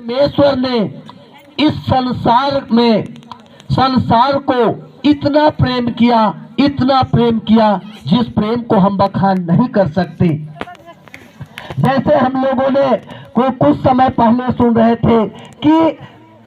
परमेश्वर ने इस संसार को इतना प्रेम किया जिस प्रेम को हम बखान नहीं कर सकते। जैसे हम लोगों ने कुछ समय पहले सुन रहे थे कि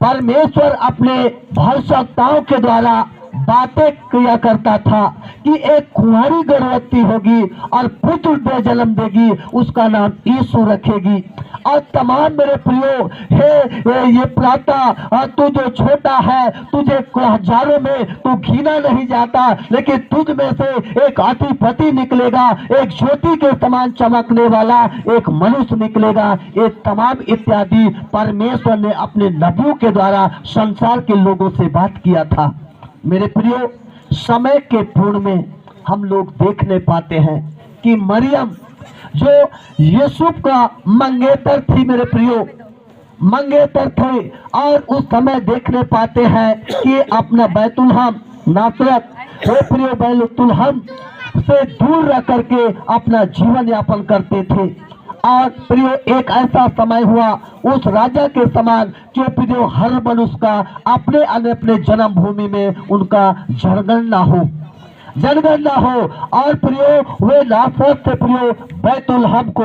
परमेश्वर अपने भविष्यवक्ताओं के द्वारा बातें किया करता था कि एक कुंवारी गर्भवती होगी और पुत्र दे जन्म देगी, उसका नाम यीशु रखेगी। और तमाम मेरे प्रियो, हे ये प्रातः तू जो छोटा है, तुझे हजारों में तू गिना नहीं जाता, लेकिन तुझ में से एक अधिपति निकलेगा, एक ज्योति के समान चमकने वाला एक मनुष्य निकलेगा। ये तमाम इत्यादि परमेश्वर ने अपने नबियों के द्वारा संसार के लोगों से बात किया था। मेरे प्रियो, समय के पूर्ण में हम लोग देखने पाते हैं कि मरियम जो यूसुफ का मंगेतर थी, मेरे प्रियो मंगेतर थे, और उस समय देखने पाते हैं कि अपना बैतुलहम नासरत, मेरे प्रियो बैतुलहम से दूर रह करके अपना जीवन यापन करते थे। और प्रियो, एक ऐसा समय हुआ उस राजा के समान जो प्रियो हर मनुष्य का अपने जन्मभूमि में उनका जनगणना हो। और प्रियो वे नासरत से प्रियो बैतुलहम को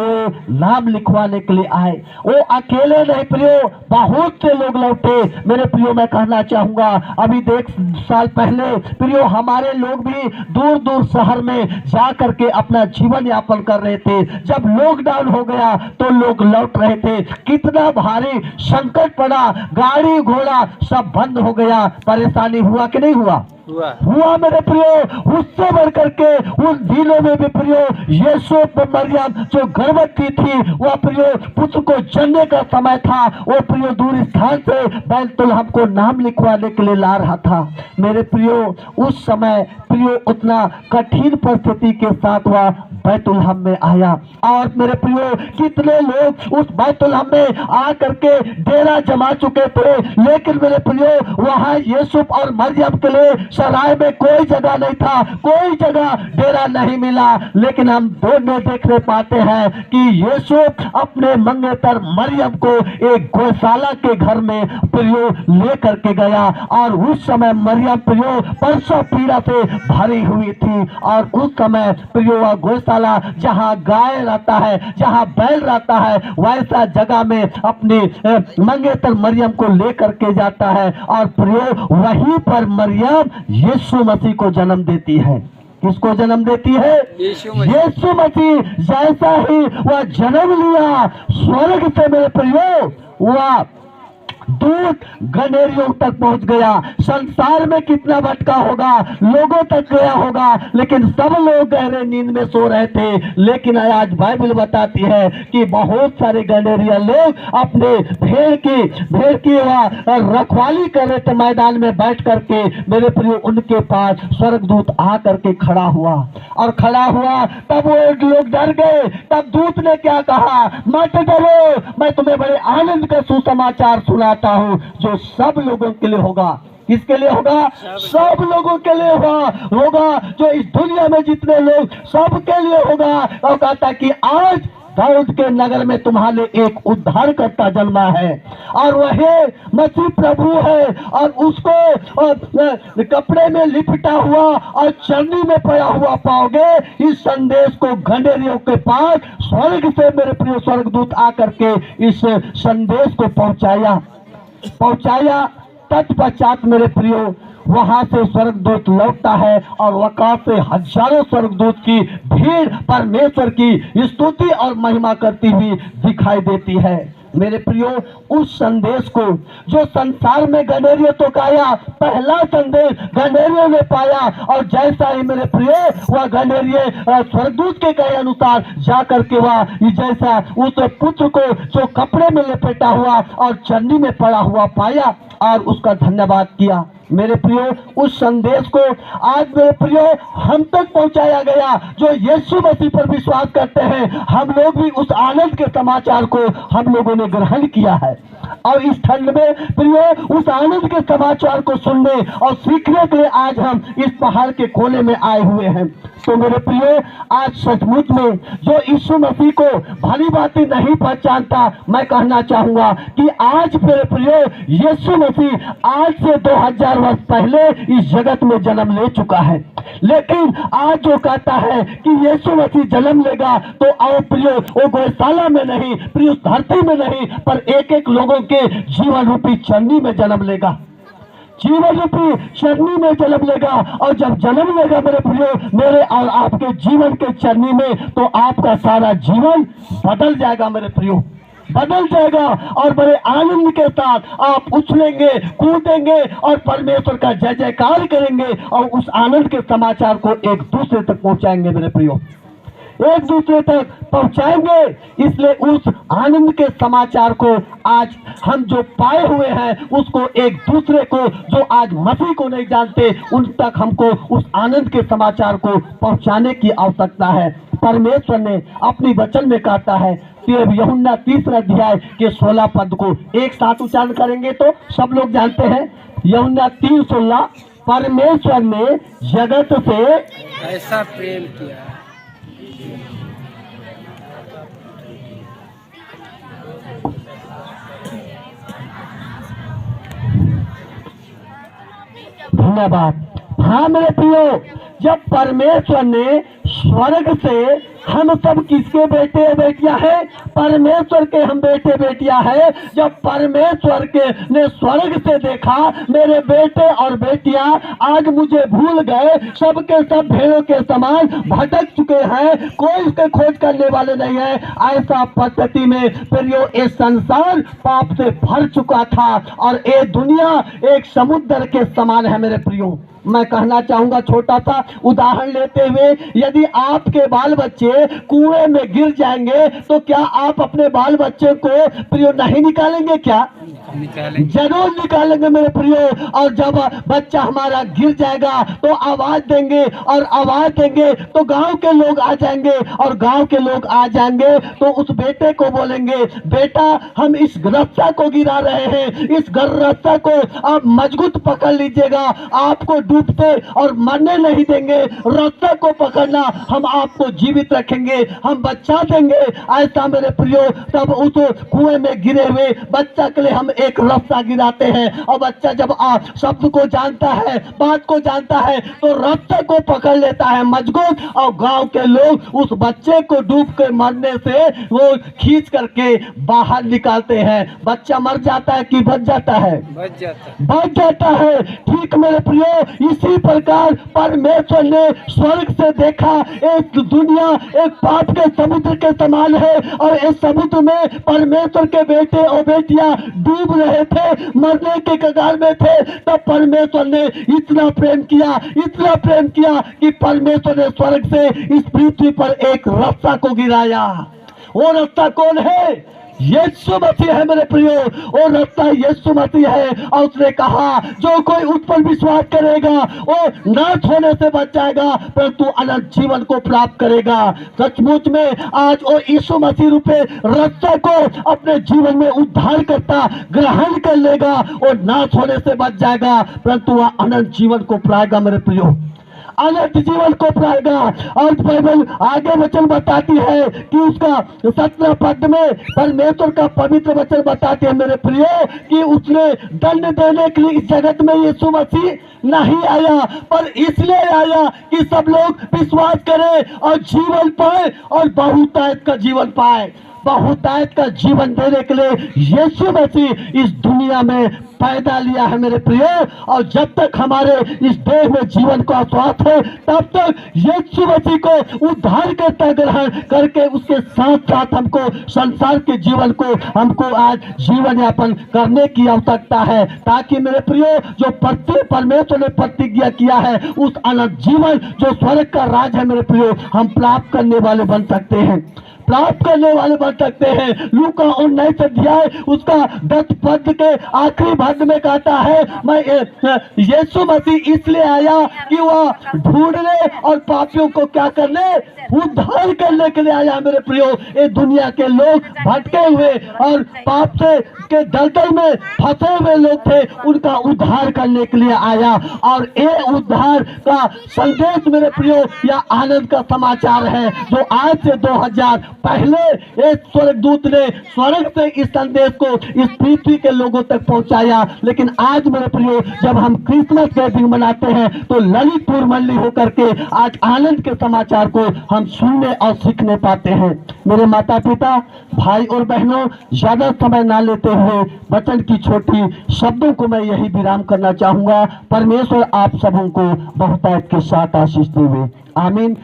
नाम लिखवाने के लिए आए। वो अकेले नहीं प्रियो, बहुत से लोग लौटे। मेरे प्रियो, मैं कहना चाहूंगा, अभी देख साल पहले प्रियो हमारे लोग भी दूर दूर शहर में जा करके अपना जीवन यापन कर रहे थे। जब लॉकडाउन हो गया तो लोग लौट रहे थे। कितना भारी संकट पड़ा, गाड़ी घोड़ा सब बंद हो गया। परेशानी हुआ कि नहीं हुआ? हुआ मेरे प्रियो। उससे बढ़ करके उन दिनों में भी प्रियो यूसुफ मरियम जो गर्भवती थी, वह प्रियो पुत्र को जन्मने का समय था। वो प्रियो दूर स्थान से बैतुलहम को नाम लिखवाने के लिए ला रहा था। मेरे प्रियो, उस समय प्रियो उतना कठिन परिस्थिति के साथ वह बैतुलहम में आया। और मेरे प्रियो, कितने लोग उस बैतुलहम में आ करके डेरा जमा चुके थे, लेकिन मेरे प्रियो वहां यूसुफ और मरियम के लिए सराय में कोई जगह नहीं था, कोई जगह डेरा नहीं मिला। लेकिन हम दोनों देखने पाते हैं कि यूसुफ अपने मंगेतर मरियम को एक गौशाला के घर में प्रियो ले करके गया। और उस समय मरियम प्रियो प्रसव पीड़ा से भरी हुई थी। और उस समय प्रियो वह गौशाला जहां गाय रहता है, जहां बैल रहता है, वैसा जगह में अपनी मंगेतर मरियम को लेकर के जाता है। और प्रियो वहीं पर मरियम यीशु मसीह को जन्म देती है। किसको जन्म देती है? यीशु मसीह। जैसा ही वह जन्म लिया, स्वर्ग से मेरे प्रियो वह दूत गनेरियों तक पहुंच गया। संसार में कितना भटका होगा, लोगों तक गया होगा, लेकिन सब लोग गहरे नींद में सो रहे थे। लेकिन आज बाइबल बताती है कि बहुत सारे गनेरिया लोग अपने भेड़ की रखवाली कर रहे थे, मैदान में बैठ करके। मेरे प्रियो, उनके पास स्वर्गदूत आ करके खड़ा हुआ। तब वो लोग डर गए। तब दूत ने क्या कहा? मत डरो, मैं तुम्हें बड़े आनंद का सुसमाचार सुनाता हूं, जो सब लोगों के लिए होगा। किसके लिए होगा? सब लोगों के लिए होगा, जो इस दुनिया में जितने लोग, सबके लिए होगा। और कहता कि आज दाऊद के नगर में तुम्हारे एक उद्धारकर्ता जन्मा है, और वह मसीह प्रभु है। और उसको कपड़े में लिपटा हुआ और चरनी में पड़ा हुआ पाओगे। इस संदेश को गंडेरियों के पास स्वर्ग से मेरे प्रिय स्वर्गदूत आकर के इस संदेश को पहुंचाया। तत्पश्चात मेरे प्रियो वहां से स्वर्गदूत लौटता है, और वहां से हजारों स्वर्गदूत की भीड़ परमेश्वर की स्तुति और महिमा करती हुई दिखाई देती है। मेरे प्रियो, उस संदेश को जो संसार में गंडेरियों तो पाया, पहला संदेश गंडेरियों ने पाया। और जैसा ही मेरे प्रियो वह गंडेरिये स्वर्गदूत के कहे अनुसार जाकर के वह जैसा उस पुत्र को जो कपड़े में लपेटा हुआ और चन्नी में पड़ा हुआ पाया और उसका धन्यवाद किया। मेरे प्रियो उस संदेश को आज मेरे प्रियो हम तक पहुंचाया गया। जो यीशु मसीह पर विश्वास करते हैं, हम लोग भी उस आनंद के समाचार को हम लोगों ने ग्रहण किया है। और इस ठंड में प्रियो उस आनंद के समाचार को सुनने और सीखने के लिए आज हम इस पहाड़ के कोने में आए हुए हैं। तो मेरे प्रियो आज सचमुच में जो यीशु मसीह को भली बातें नहीं पहचानता, मैं कहना चाहूंगा कि आज मेरे प्रियो यीशु मसीह आज से 2000 वर्ष पहले इस जगत में जन्म ले चुका है। लेकिन आज जो कहता है कि यीशु मसीह जन्म लेगा तो आओ प्रियो वो गौशाला में नहीं, प्रियो धरती में नहीं, पर एक एक लोगों के जीवन रूपी चरनी में जन्म लेगा, जीवन रूपी चरनी में जन्म लेगा। और जब जन्म लेगा मेरे प्रियो मेरे और आपके जीवन के चरनी में, तो आपका सारा जीवन बदल जाएगा मेरे प्रियो, बदल जाएगा। और बड़े आनंद के साथ आप उछलेंगे, कूदेंगे और परमेश्वर का जय जयकार करेंगे और उस आनंद के समाचार को एक दूसरे तक पहुंचाएंगे मेरे प्रियो, एक दूसरे तक पहुंचाएंगे। इसलिए उस आनंद के समाचार को आज हम जो पाए हुए हैं उसको एक दूसरे को, जो आज मसीह को नहीं जानते, उन तक हमको उस आनंद के समाचार को पहुंचाने की आवश्यकता है। परमेश्वर ने अपनी वचन में कहता है, यूहन्ना 3 अध्याय के 16 पद को एक साथ उच्चारण करेंगे तो सब लोग जानते हैं। यूहन्ना 3:16, परमेश्वर ने जगत से ऐसा प्रेम किया। धन्यवाद। हाँ मेरे प्रियो, जब परमेश्वर ने स्वर्ग से हम सब किसके बेटे बेटियां हैं? परमेश्वर के हम बेटे बेटियां हैं। जब परमेश्वर के ने स्वर्ग से देखा मेरे बेटे और बेटियां आज मुझे भूल गए, सबके सब भेड़ों के समान भटक चुके हैं, कोई इसके खोज करने वाले नहीं है। ऐसा परिस्थिति में प्रियो ये संसार पाप से भर चुका था और ये दुनिया एक समुद्र के समान है मेरे प्रियो। मैं कहना चाहूंगा छोटा सा उदाहरण लेते हुए, यदि आपके बाल बच्चे कुएं में गिर जाएंगे तो क्या आप अपने बाल बच्चे को प्रियो नहीं निकालेंगे? क्या निकालेंगे, जरूर निकालेंगे मेरे प्रियो। और जब बच्चा हमारा गिर जाएगा तो आवाज देंगे, और आवाज देंगे तो गांव के लोग आ जाएंगे, और गांव के लोग आ जाएंगे तो उस बेटे को बोलेंगे, बेटा हम इस रस्सा को गिरा रहे हैं, इस रस्सा को आप मजबूत पकड़ लीजिएगा, आपको डूबते और मरने नहीं देंगे, रस्सा को पकड़ना, हम आपको जीवित रखेंगे, हम बचा देंगे। ऐसा मेरे प्रियो तब उस कुएं में गिरे हुए बच्चा के लिए हम एक रस्सा गिराते हैं, और बच्चा जब शब्द को जानता है, बात को जानता है, तो रस्से को पकड़ लेता है मजबूत, और गांव के लोग उस बच्चे को डूब के मरने से वो खींच करके बाहर निकालते हैं। बच्चा मर जाता है कि बच जाता है? बच जाता है। ठीक मेरे प्रियो, इसी प्रकार परमेश्वर ने स्वर्ग से देखा एक दुनिया एक पाप के समुद्र के समान है, और इस समुद्र में परमेश्वर के बेटे और बेटियां डूब रहे थे, मरने के कगार में थे। तब परमेश्वर ने इतना प्रेम किया, इतना प्रेम किया कि परमेश्वर ने स्वर्ग से इस पृथ्वी पर एक रस्सा को गिराया। वो रस्सा कौन है? यीशु मसीह है मेरे प्रियो। वो रास्ता यीशु मसीह है, और उसने कहा जो कोई उस पर विश्वास करेगा वो नाश होने से बच जाएगा, परंतु अनंत जीवन को प्राप्त करेगा। सचमुच में आज वो यीशु मसीह रूपे रास्ता को अपने जीवन में उद्धार करता ग्रहण कर लेगा, और नाश होने से बच जाएगा, परंतु वह अनंत जीवन को पाएगा मेरे प्रियो, अनंत जीवन को पाएगा। और बाइबल आगे वचन बताती है कि उसका 17 पद में परमेश्वर का पवित्र वचन बताते हैं मेरे प्रियो कि उसने दंड देने के लिए इस जगत में यीशु मसीह नहीं आया, पर इसलिए आया कि सब लोग विश्वास करें और जीवन पाए, और बहुतायत का जीवन पाए। बहुतायत का जीवन देने के लिए यीशु मसीह इस दुनिया में पैदा लिया है मेरे प्रियो। और जब तक हमारे इस देह में जीवन का श्वास है, तब तक यीशु मसीह को उद्धार करता ग्रहण करके उसके साथ साथ हमको संसार के जीवन को हमको आज जीवन यापन करने की आवश्यकता है, ताकि मेरे प्रियो जो परमेश्वर ने प्रतिज्ञा किया है उस अनंत जीवन जो स्वर्ग का राज है मेरे प्रियो हम प्राप्त करने वाले बन सकते हैं। प्राप्त करने वाले बन सकते हैं। लूका 19 अध्याय उसका 10 पद के आखिरी भाग में कहता है, मैं यीशु मसीह इसलिए आया कि वह ढूंढने और पापियों को क्या करने, उद्धार करने के लिए आया। मेरे प्रियो, ये दुनिया के लोग भटके हुए और पाप से के दलदल में फंसे हुए लोग थे, उनका उद्धार करने के लिए आया। और ये उद्धार का संदेश मेरे प्रियो या आनंद का समाचार है, जो आज से 2000 पहले एक स्वर्गदूत ने स्वर्ग से इस संदेश को इस पृथ्वी के लोगों तक पहुंचाया। लेकिन आज मेरे प्रियो, जब हम क्रिसमस के दिन मनाते हैं तो ललितपुर मंडली होकर के आज आनंद के समाचार को हम सुनने और सीखने पाते हैं। मेरे माता पिता, भाई और बहनों, ज्यादा समय ना लेते हुए वचन की छोटी शब्दों को मैं यही विराम करना चाहूंगा। परमेश्वर आप सबों को बहुतायत के साथ आशीष देवे। आमीन।